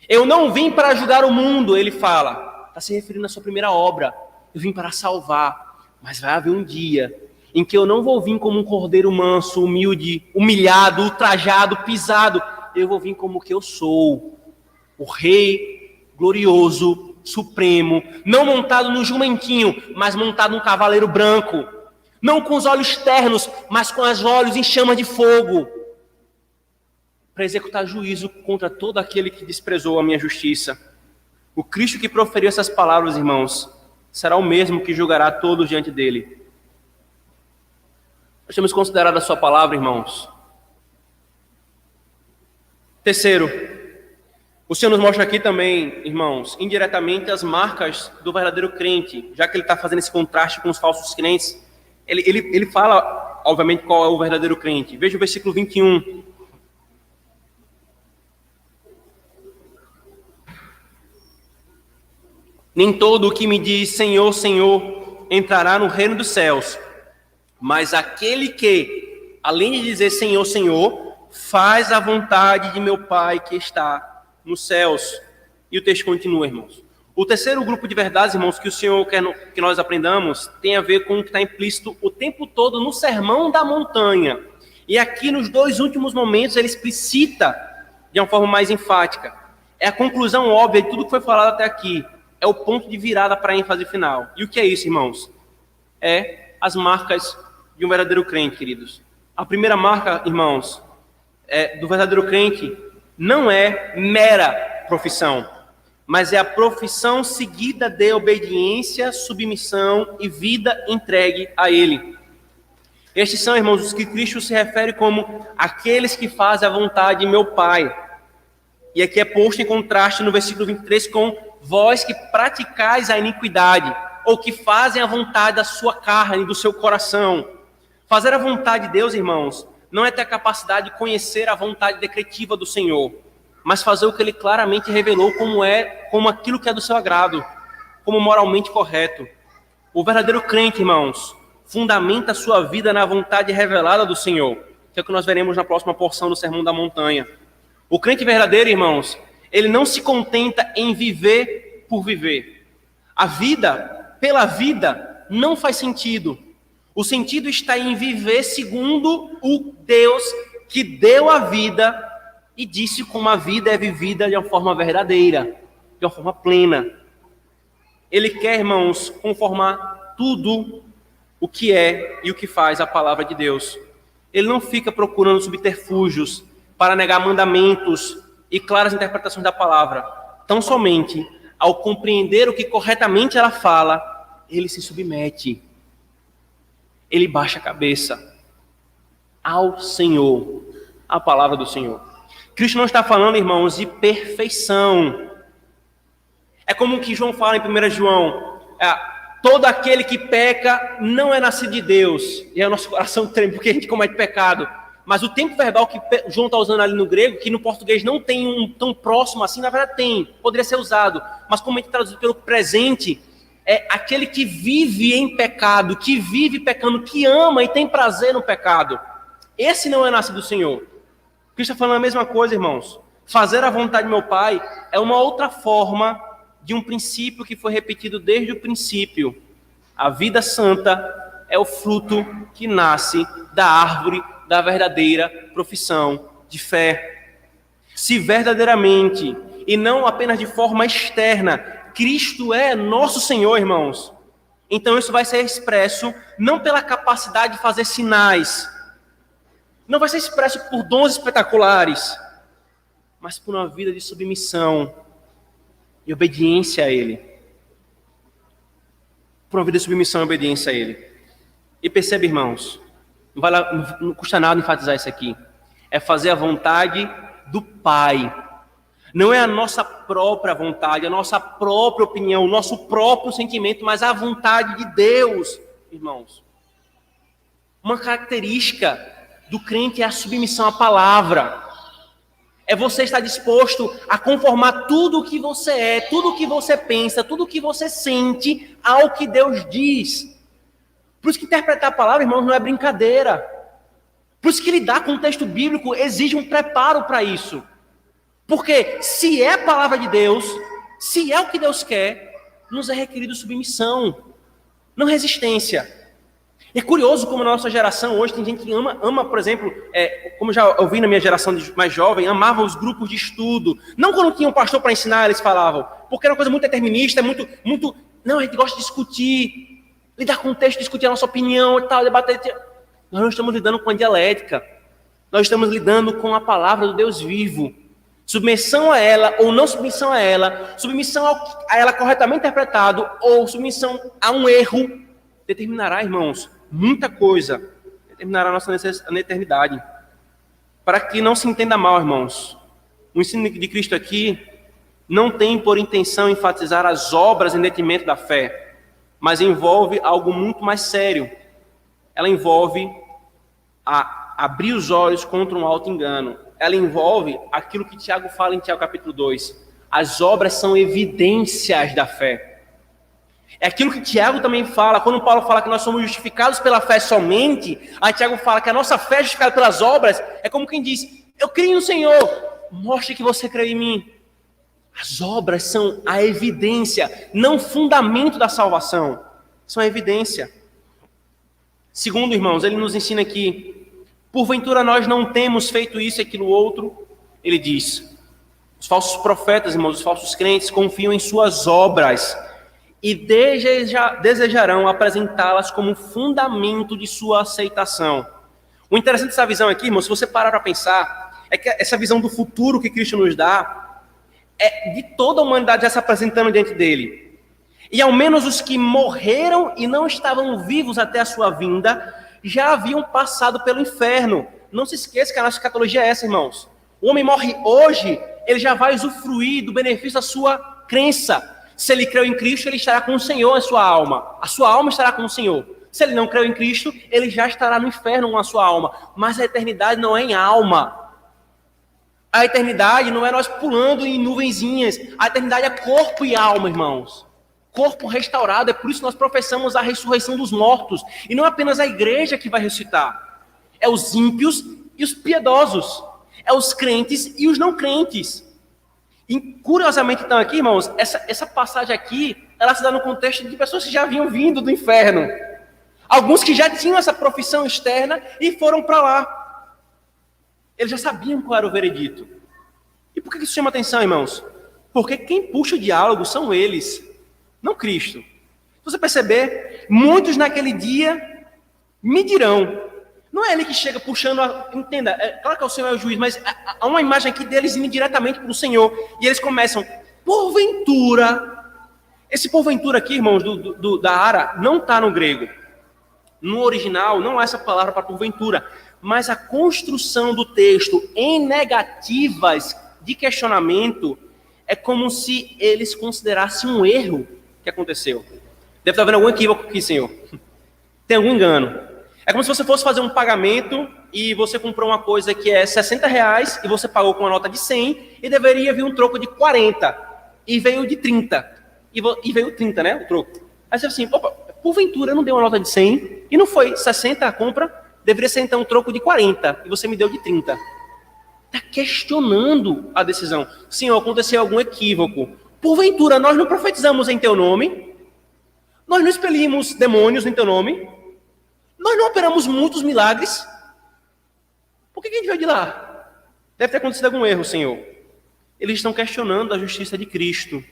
Eu não vim para julgar o mundo, ele fala, está se referindo à sua primeira obra. Eu vim para salvar, mas vai haver um dia em que eu não vou vir como um cordeiro manso, humilde, humilhado, ultrajado, pisado. Eu vou vir como o que eu sou, o rei glorioso, supremo, não montado no jumentinho, mas montado num cavaleiro branco, não com os olhos ternos, mas com os olhos em chama de fogo, para executar juízo contra todo aquele que desprezou a minha justiça. O Cristo que proferiu essas palavras, irmãos, será o mesmo que julgará todos diante dele. Nós temos considerado a sua palavra, irmãos. Terceiro, o Senhor nos mostra aqui também, irmãos, indiretamente as marcas do verdadeiro crente, já que ele está fazendo esse contraste com os falsos crentes. Ele fala, obviamente, qual é o verdadeiro crente. Veja o versículo 21. Nem todo o que me diz Senhor, Senhor, entrará no reino dos céus, mas aquele que, além de dizer Senhor, Senhor, faz a vontade de meu Pai que está nos céus. E o texto continua, irmãos. O terceiro grupo de verdades, irmãos, que o Senhor quer que nós aprendamos, tem a ver com o que está implícito o tempo todo no Sermão da Montanha. E aqui, nos dois últimos momentos, ele explicita de uma forma mais enfática. É a conclusão óbvia de tudo que foi falado até aqui. É o ponto de virada para a ênfase final. E o que é isso, irmãos? É as marcas de um verdadeiro crente, queridos. A primeira marca, irmãos, do verdadeiro crente não é mera profissão, mas é a profissão seguida de obediência, submissão e vida entregue a Ele. Estes são, irmãos, os que Cristo se refere como aqueles que fazem a vontade de meu Pai. E aqui é posto em contraste no versículo 23 com vós que praticais a iniquidade, ou que fazem a vontade da sua carne, do seu coração. Fazer a vontade de Deus, irmãos, não é ter a capacidade de conhecer a vontade decretiva do Senhor, mas fazer o que Ele claramente revelou como aquilo que é do seu agrado, como moralmente correto. O verdadeiro crente, irmãos, fundamenta a sua vida na vontade revelada do Senhor, que é o que nós veremos na próxima porção do Sermão da Montanha. O crente verdadeiro, irmãos, ele não se contenta em viver por viver. A vida, pela vida, não faz sentido. O sentido está em viver segundo o Deus que deu a vida e disse como a vida é vivida de uma forma verdadeira, de uma forma plena. Ele quer, irmãos, conformar tudo o que é e o que faz a palavra de Deus. Ele não fica procurando subterfúgios para negar mandamentos e claras interpretações da palavra. Tão somente, ao compreender o que corretamente ela fala, ele se submete. Ele baixa a cabeça ao Senhor, à palavra do Senhor. Cristo não está falando, irmãos, de perfeição. É como o que João fala em 1 João. todo aquele que peca não é nascido de Deus. E aí o nosso coração treme porque a gente comete pecado. Mas o tempo verbal que João está usando ali no grego, que no português não tem um tão próximo assim, na verdade tem, poderia ser usado. Mas como a gente traduzido pelo presente, é aquele que vive em pecado, que vive pecando, que ama e tem prazer no pecado. Esse não é nascido do Senhor. Cristo está falando a mesma coisa, irmãos. Fazer a vontade do meu Pai é uma outra forma de um princípio que foi repetido desde o princípio. A vida santa é o fruto que nasce da árvore da verdadeira profissão de fé. Se verdadeiramente, e não apenas de forma externa, Cristo é nosso Senhor, irmãos, então isso vai ser expresso não pela capacidade de fazer sinais, não vai ser expresso por dons espetaculares, mas por uma vida de submissão e obediência a Ele. Por uma vida de submissão e obediência a Ele. E percebe, irmãos, não custa nada enfatizar isso aqui. É fazer a vontade do Pai. Não é a nossa própria vontade, a nossa própria opinião, o nosso próprio sentimento, mas a vontade de Deus, irmãos. Uma característica do crente é a submissão à palavra. É você estar disposto a conformar tudo o que você é, tudo o que você pensa, tudo o que você sente ao que Deus diz. Por isso que interpretar a palavra, irmãos, não é brincadeira. Por isso que lidar com o texto bíblico exige um preparo para isso. Porque se é a palavra de Deus, se é o que Deus quer, nos é requerido submissão, não resistência. É curioso como na nossa geração hoje tem gente que ama, por exemplo, como já ouvi na minha geração mais jovem, amava os grupos de estudo. Não quando tinha um pastor para ensinar, eles falavam, porque era uma coisa muito determinista, muito... Não, a gente gosta de discutir, lidar com o texto, discutir a nossa opinião e tal, debater. Nós não estamos lidando com a dialética, nós estamos lidando com a palavra do Deus vivo. Submissão a ela ou não submissão a ela, submissão a ela corretamente interpretado ou submissão a um erro, determinará, irmãos, muita coisa, determinará a nossa na eternidade. Para que não se entenda mal, irmãos, o ensino de Cristo aqui não tem por intenção enfatizar as obras em detrimento da fé, mas envolve algo muito mais sério. Ela envolve abrir os olhos contra um auto-engano. Ela envolve aquilo que Tiago fala em Tiago capítulo 2. As obras são evidências da fé. É aquilo que Tiago também fala, quando Paulo fala que nós somos justificados pela fé somente, aí Tiago fala que a nossa fé é justificada pelas obras, é como quem diz, eu creio no Senhor, mostre que você crê em mim. As obras são a evidência, não o fundamento da salvação, são a evidência. Segundo, irmãos, ele nos ensina aqui, porventura nós não temos feito isso e aquilo outro, ele diz, os falsos profetas, irmãos, os falsos crentes confiam em suas obras, e desejarão apresentá-las como fundamento de sua aceitação. O interessante dessa visão aqui, irmão, se você parar para pensar, é que essa visão do futuro que Cristo nos dá, é de toda a humanidade já se apresentando diante dele. E ao menos os que morreram e não estavam vivos até a sua vinda, já haviam passado pelo inferno. Não se esqueça que a nossa escatologia é essa, irmãos. O homem morre hoje, ele já vai usufruir do benefício da sua crença. Se ele creu em Cristo, ele estará com o Senhor a sua alma estará com o Senhor. Se ele não creu em Cristo, ele já estará no inferno com a sua alma. Mas a eternidade não é em alma. A eternidade não é nós pulando em nuvenzinhas. A eternidade é corpo e alma, irmãos. Corpo restaurado, é por isso que nós professamos a ressurreição dos mortos. E não apenas a igreja que vai ressuscitar. É os ímpios e os piedosos. É os crentes e os não crentes. E curiosamente, então, aqui, irmãos, essa passagem aqui, ela se dá no contexto de pessoas que já haviam vindo do inferno. Alguns que já tinham essa profissão externa e foram para lá. Eles já sabiam qual era o veredito. E por que isso chama atenção, irmãos? Porque quem puxa o diálogo são eles, não Cristo. Se você perceber, muitos naquele dia me dirão. Não é ele que chega puxando, entenda, claro que o Senhor é o juiz, mas há uma imagem aqui deles indo diretamente para o Senhor. E eles começam, porventura. Esse porventura aqui, irmãos, da Ara, não está no grego. No original, não há essa palavra para porventura. Mas a construção do texto em negativas de questionamento é como se eles considerassem um erro que aconteceu. Deve estar havendo algum equívoco aqui, Senhor. Tem algum engano. É como se você fosse fazer um pagamento e você comprou uma coisa que é R$60 e você pagou com uma nota de 100 e deveria vir um troco de 40 e veio de 30. E veio 30, né, o troco. Aí você assim, opa, porventura eu não dei uma nota de 100 e não foi 60 a compra, deveria ser então um troco de 40 e você me deu de 30. Está questionando a decisão. Senhor, aconteceu algum equívoco. Porventura nós não profetizamos em teu nome? Nós não expelimos demônios em teu nome? Nós não operamos muitos milagres? Por que a gente veio de lá? Deve ter acontecido algum erro, Senhor. Eles estão questionando a justiça de Cristo,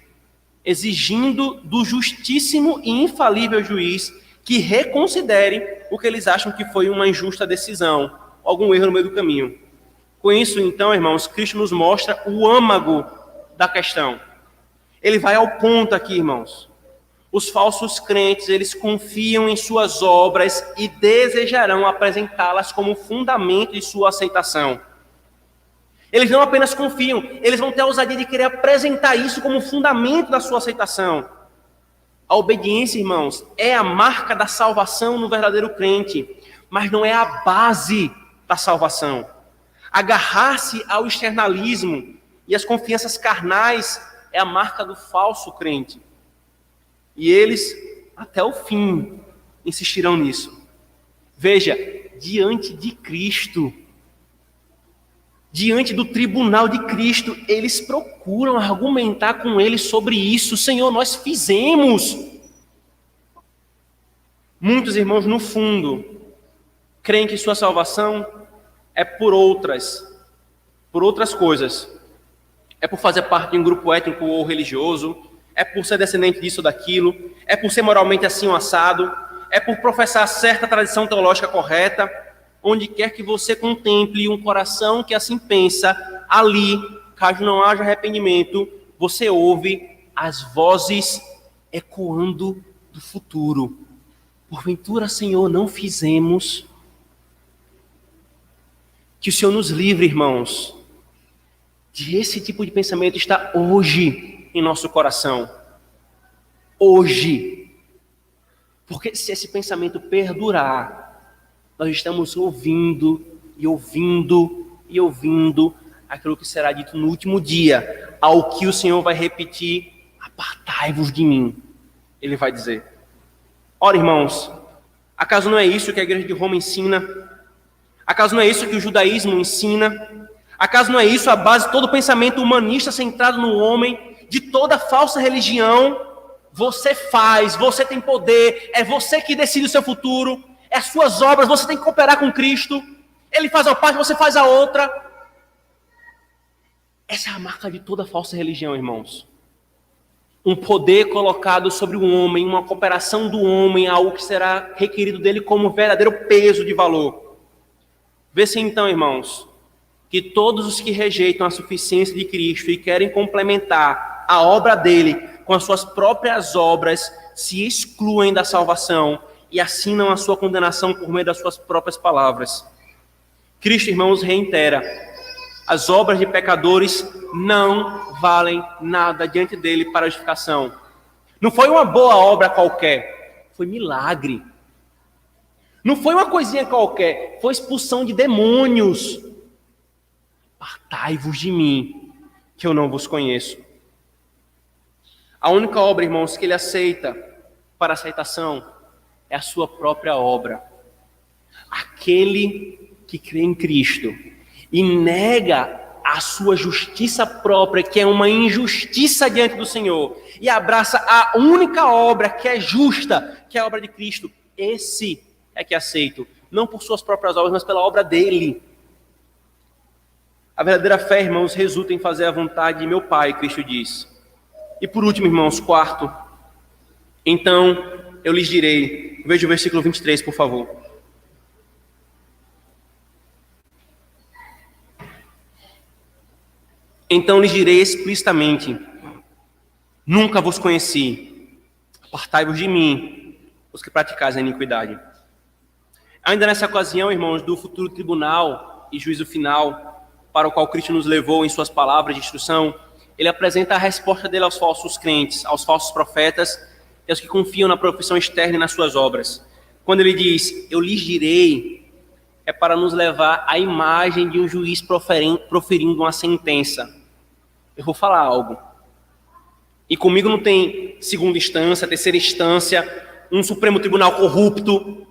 exigindo do justíssimo e infalível juiz que reconsidere o que eles acham que foi uma injusta decisão, algum erro no meio do caminho. Com isso, então, irmãos, Cristo nos mostra o âmago da questão. Ele vai ao ponto aqui, irmãos. Os falsos crentes, eles confiam em suas obras e desejarão apresentá-las como fundamento de sua aceitação. Eles não apenas confiam, eles vão ter a ousadia de querer apresentar isso como fundamento da sua aceitação. A obediência, irmãos, é a marca da salvação no verdadeiro crente, mas não é a base da salvação. Agarrar-se ao externalismo e às confianças carnais é a marca do falso crente. E eles, até o fim, insistirão nisso. Veja, diante de Cristo, diante do tribunal de Cristo, eles procuram argumentar com ele sobre isso. Senhor, nós fizemos. Muitos irmãos, no fundo, creem que sua salvação é por outras coisas. É por fazer parte de um grupo étnico ou religioso, é por ser descendente disso ou daquilo, é por ser moralmente assim ou assado, é por professar certa tradição teológica correta. Onde quer que você contemple um coração que assim pensa, ali, caso não haja arrependimento, você ouve as vozes ecoando do futuro. Porventura, Senhor, não fizemos. Que o Senhor nos livre, irmãos, de esse tipo de pensamento está hoje em nosso coração. Hoje. Porque se esse pensamento perdurar, nós estamos ouvindo e ouvindo e ouvindo aquilo que será dito no último dia, ao que o Senhor vai repetir: apartai-vos de mim. Ele vai dizer. Ora, irmãos, acaso não é isso que a igreja de Roma ensina? Acaso não é isso que o judaísmo ensina? Acaso não é isso a base de todo pensamento humanista centrado no homem, de toda falsa religião? Você faz, você tem poder, é você que decide o seu futuro, é as suas obras, você tem que cooperar com Cristo, Ele faz a parte, você faz a outra. Essa é a marca de toda falsa religião, irmãos. Um poder colocado sobre o homem, uma cooperação do homem, algo que será requerido dele como verdadeiro peso de valor. Vê-se então, irmãos, que todos os que rejeitam a suficiência de Cristo e querem complementar a obra dele com as suas próprias obras, se excluem da salvação e assinam a sua condenação por meio das suas próprias palavras. Cristo, irmãos, reitera: as obras de pecadores não valem nada diante dele para a justificação. Não foi uma boa obra qualquer, foi milagre. Não foi uma coisinha qualquer, foi expulsão de demônios. Apartai-vos de mim, que eu não vos conheço. A única obra, irmãos, que ele aceita para aceitação é a sua própria obra. Aquele que crê em Cristo e nega a sua justiça própria, que é uma injustiça diante do Senhor, e abraça a única obra que é justa, que é a obra de Cristo, esse é que aceito, não por suas próprias obras, mas pela obra dele. A verdadeira fé, irmãos, resulta em fazer a vontade de meu Pai, Cristo diz. E por último, irmãos, quarto, então eu lhes direi, veja o versículo 23, por favor. Então lhes direi explicitamente: nunca vos conheci, apartai-vos de mim, os que praticais a iniquidade. Ainda nessa ocasião, irmãos, do futuro tribunal e juízo final, para o qual Cristo nos levou em suas palavras de instrução, ele apresenta a resposta dele aos falsos crentes, aos falsos profetas, e aos que confiam na profissão externa e nas suas obras. Quando ele diz, eu lhes direi, é para nos levar à imagem de um juiz proferindo uma sentença. Eu vou falar algo. E comigo não tem segunda instância, terceira instância, um Supremo Tribunal corrupto.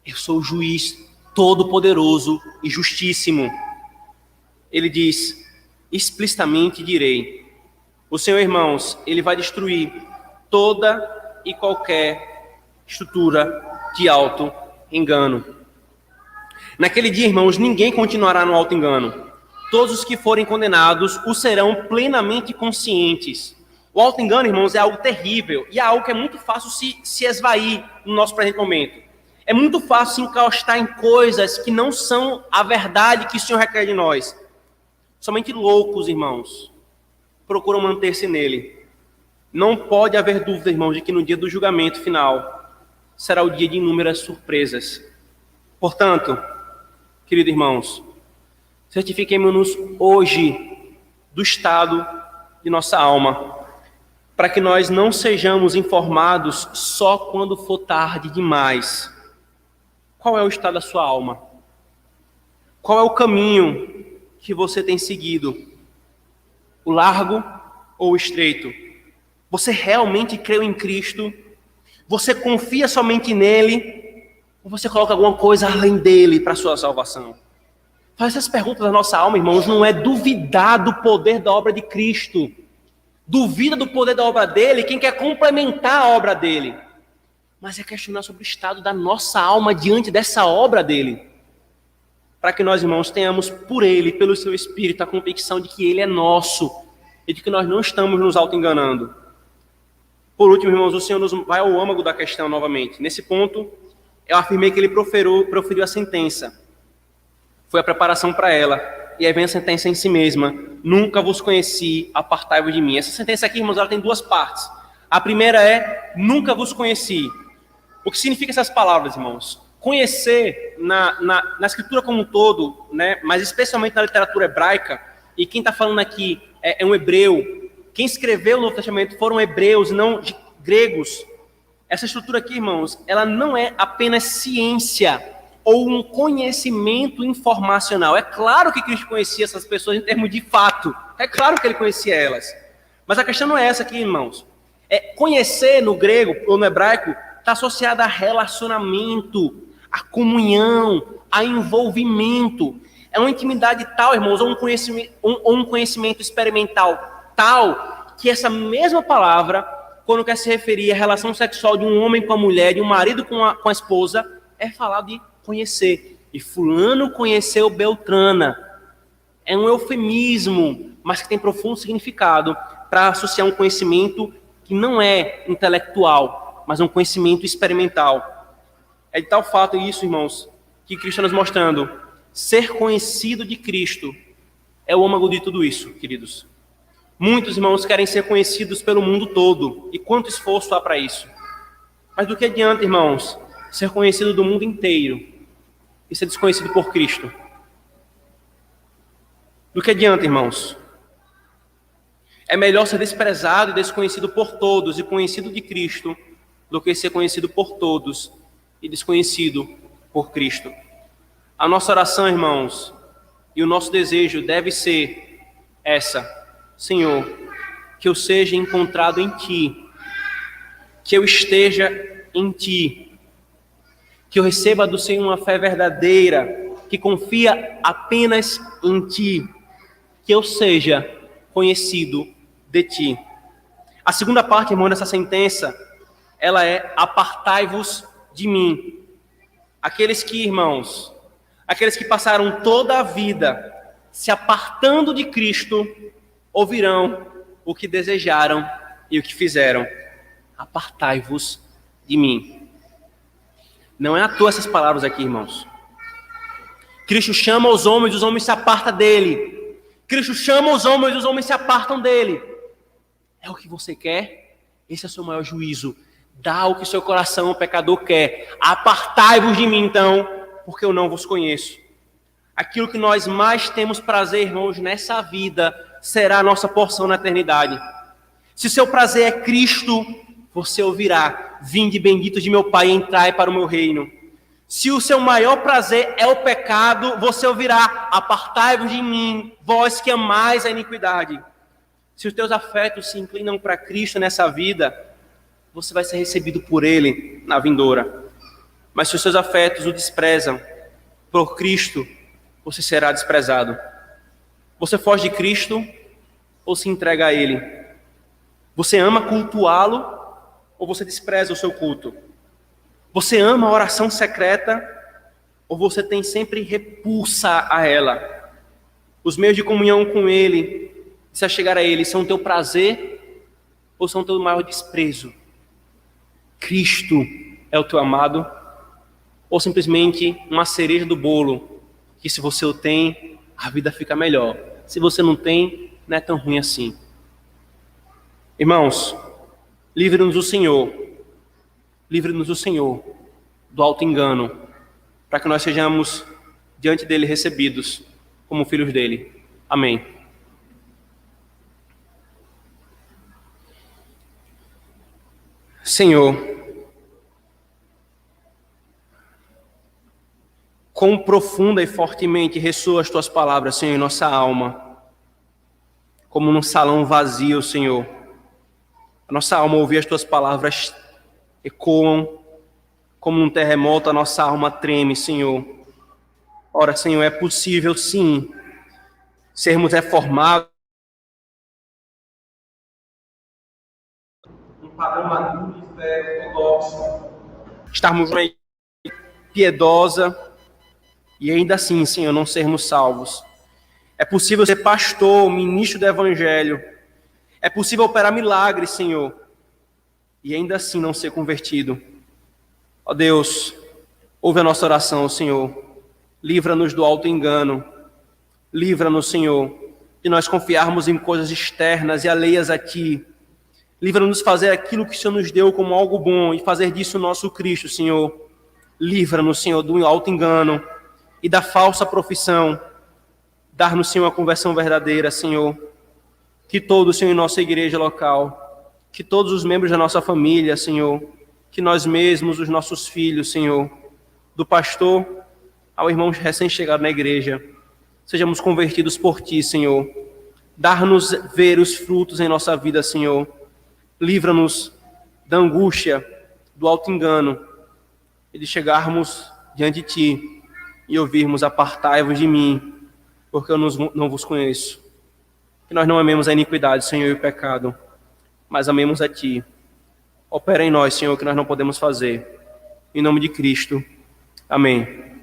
Eu sou o juiz todo-poderoso e justíssimo. Ele diz, explicitamente direi. O Senhor, irmãos, ele vai destruir toda e qualquer estrutura de auto-engano. Naquele dia, irmãos, ninguém continuará no auto-engano. Todos os que forem condenados o serão plenamente conscientes. O auto-engano, irmãos, é algo terrível e é algo que é muito fácil se esvair no nosso presente momento. É muito fácil se encostar em coisas que não são a verdade que o Senhor requer de nós. Somente loucos, irmãos, procuram manter-se nele. Não pode haver dúvida, irmãos, de que no dia do julgamento final será o dia de inúmeras surpresas. Portanto, queridos irmãos, certifiquemo-nos hoje do estado de nossa alma, para que nós não sejamos informados só quando for tarde demais. Qual é o estado da sua alma? Qual é o caminho que você tem seguido? O largo ou o estreito? Você realmente creu em Cristo? Você confia somente nele? Ou você coloca alguma coisa além dele para a sua salvação? Faz essas perguntas da nossa alma, irmãos, não é duvidar do poder da obra de Cristo. Duvida do poder da obra dele quem quer complementar a obra dele. Mas é questionar sobre o estado da nossa alma diante dessa obra dele. Para que nós, irmãos, tenhamos por ele, pelo seu Espírito, a convicção de que ele é nosso e de que nós não estamos nos auto-enganando. Por último, irmãos, o Senhor nos vai ao âmago da questão novamente. Nesse ponto, eu afirmei que ele proferiu a sentença. Foi a preparação para ela. E aí vem a sentença em si mesma. Nunca vos conheci, apartai-vos de mim. Essa sentença aqui, irmãos, ela tem duas partes. A primeira é, nunca vos conheci. O que significa essas palavras, irmãos? Conhecer, na escritura como um todo, né, mas especialmente na literatura hebraica, e quem está falando aqui é um hebreu. Quem escreveu o Novo Testamento foram hebreus, não gregos. Essa estrutura aqui, irmãos, ela não é apenas ciência ou um conhecimento informacional. É claro que Cristo conhecia essas pessoas em termos de fato. É claro que ele conhecia elas. Mas a questão não é essa aqui, irmãos. Conhecer no grego ou no hebraico está associado a relacionamento, a comunhão, a envolvimento. É uma intimidade tal, irmãos, ou um conhecimento experimental tal, que essa mesma palavra, quando quer se referir à relação sexual de um homem com a mulher, de um marido com a esposa, é falar de conhecer. E fulano conheceu Beltrana. É um eufemismo, mas que tem profundo significado para associar um conhecimento que não é intelectual, mas um conhecimento experimental. É de tal fato isso, irmãos, que Cristo está nos mostrando. Ser conhecido de Cristo é o âmago de tudo isso, queridos. Muitos irmãos querem ser conhecidos pelo mundo todo. E quanto esforço há para isso? Mas do que adianta, irmãos, ser conhecido do mundo inteiro e ser desconhecido por Cristo? Do que adianta, irmãos? É melhor ser desprezado e desconhecido por todos e conhecido de Cristo do que ser conhecido por todos e desconhecido por Cristo. A nossa oração, irmãos, e o nosso desejo deve ser essa: Senhor, que eu seja encontrado em Ti, que eu esteja em Ti, que eu receba do Senhor uma fé verdadeira, que confia apenas em Ti, que eu seja conhecido de Ti. A segunda parte, irmão, dessa sentença, ela é: apartai-vos de mim. Aqueles que, irmãos, aqueles que passaram toda a vida se apartando de Cristo, ouvirão o que desejaram e o que fizeram. Apartai-vos de mim. Não é à toa essas palavras aqui, irmãos. Cristo chama os homens se apartam dele. Cristo chama os homens se apartam dele. É o que você quer? Esse é o seu maior juízo. Dá o que seu coração, o pecador, quer. Apartai-vos de mim, então, porque eu não vos conheço. Aquilo que nós mais temos prazer, irmãos, nessa vida, será a nossa porção na eternidade. Se seu prazer é Cristo, você ouvirá: vinde benditos de meu Pai, entrai para o meu reino. Se o seu maior prazer é o pecado, você ouvirá: apartai-vos de mim, vós que amais a iniquidade. Se os teus afetos se inclinam para Cristo nessa vida, você vai ser recebido por Ele na vindoura. Mas se os seus afetos o desprezam por Cristo, você será desprezado. Você foge de Cristo ou se entrega a Ele? Você ama cultuá-lo ou você despreza o seu culto? Você ama a oração secreta ou você tem sempre repulsa a ela? Os meios de comunhão com Ele, se a chegar a Ele, são teu prazer ou são teu maior desprezo? Cristo é o teu amado ou simplesmente uma cereja do bolo que, se você o tem, a vida fica melhor? Se você não tem, não é tão ruim assim. Irmãos, livre-nos o Senhor do auto-engano, para que nós sejamos diante dele recebidos como filhos dele. Amém. Senhor, quão profunda e fortemente ressoam as tuas palavras, Senhor, em nossa alma, como num salão vazio, Senhor. A nossa alma ouvir as tuas palavras ecoam, como num terremoto a nossa alma treme, Senhor. Ora, Senhor, é possível sim sermos reformados, um padrão maduro de fé ortodoxo, estarmos numa igreja piedosa e ainda assim, Senhor, não sermos salvos. É possível ser pastor, ministro do Evangelho. É possível operar milagres, Senhor, e ainda assim não ser convertido. Ó Deus, ouve a nossa oração, Senhor. Livra-nos do auto-engano. Livra-nos, Senhor, de nós confiarmos em coisas externas e alheias a Ti. Livra-nos de fazer aquilo que o Senhor nos deu como algo bom e fazer disso o nosso Cristo, Senhor. Livra-nos, Senhor, do auto-engano e da falsa profissão. Dar-nos, Senhor, a conversão verdadeira, Senhor. Que todos, Senhor, em nossa igreja local, que todos os membros da nossa família, Senhor, que nós mesmos, os nossos filhos, Senhor, do pastor ao irmão recém-chegado na igreja, sejamos convertidos por Ti, Senhor. Dar-nos ver os frutos em nossa vida, Senhor. Livra-nos da angústia, do auto-engano, e de chegarmos diante de Ti e ouvirmos: apartai-vos de mim, porque eu não vos conheço. Que nós não amemos a iniquidade, Senhor, e o pecado, mas amemos a Ti. Opera em nós, Senhor, o que nós não podemos fazer. Em nome de Cristo. Amém.